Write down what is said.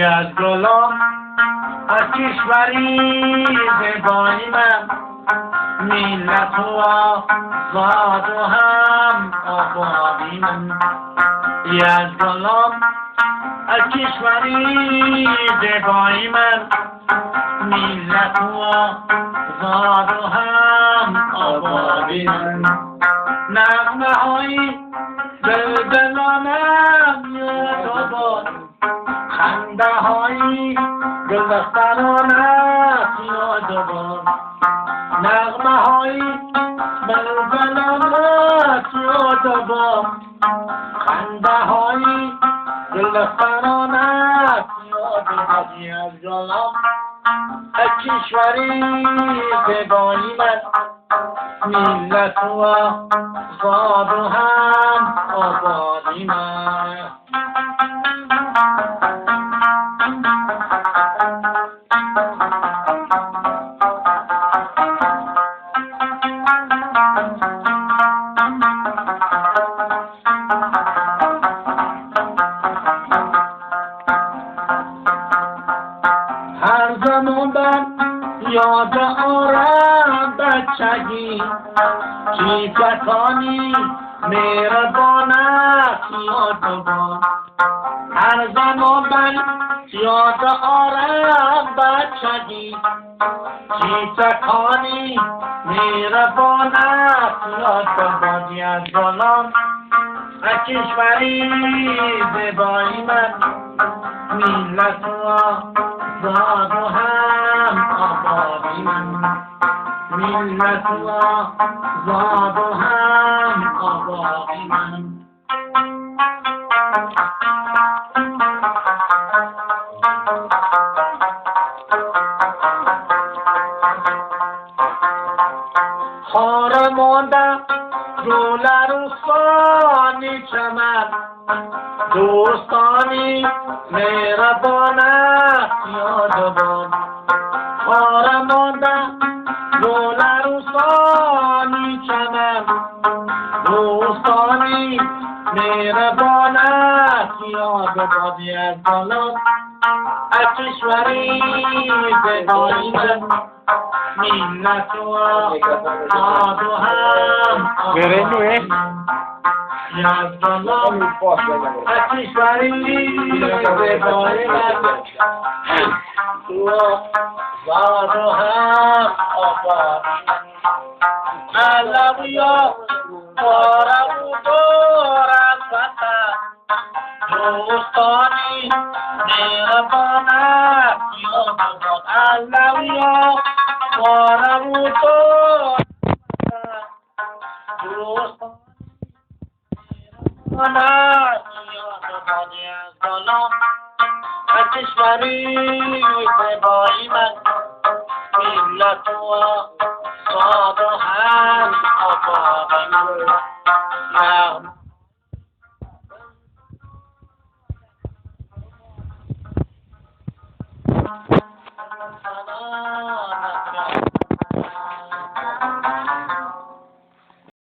از گلاب از کشوری زیبایی من ملت و آزاد و هم آبادی من از گلاب از کشوری زیبایی من ملت و آزاد و هم آبادی من نغمه های دلدلانم یاد آباد خنده های گلدستانانت یاد آباد نغمه های بلبلانت یاد آباد خنده های گلدستانانت یاد آباد از گلاب از کشوری زیبایی من ملت و آزاد و هم آبادی من هر زمان من یاد آرم بچگی چیزکانی مهربانت یاد آباد هر زمان من یاد آرم بچگی چیزکانی مهربانت یاد آباد از گلاب از کشوری زیبایی من ملت و آزاد و هم آبادی من ملت و آزاد و هم آبادی من خار مانده گل رستانی چمن دوستانی مهربانت یاد آباد خار مانده گل رستانی چمن دوستانی مهربانت یاد آباد از گلاب از کشوری زیبایی من ملت و آزاد و هم آبادی از گلاب از کشوری زیبایی من آزاد و هم آبادی علویا بارم و بارم وطن دوستانی مهربانت یاد آباد علویا بارم و بارم دوستانی مهربانت یاد آباد از گلاب از کشوری زیبایی من ملت و آزاد و هم آبادی من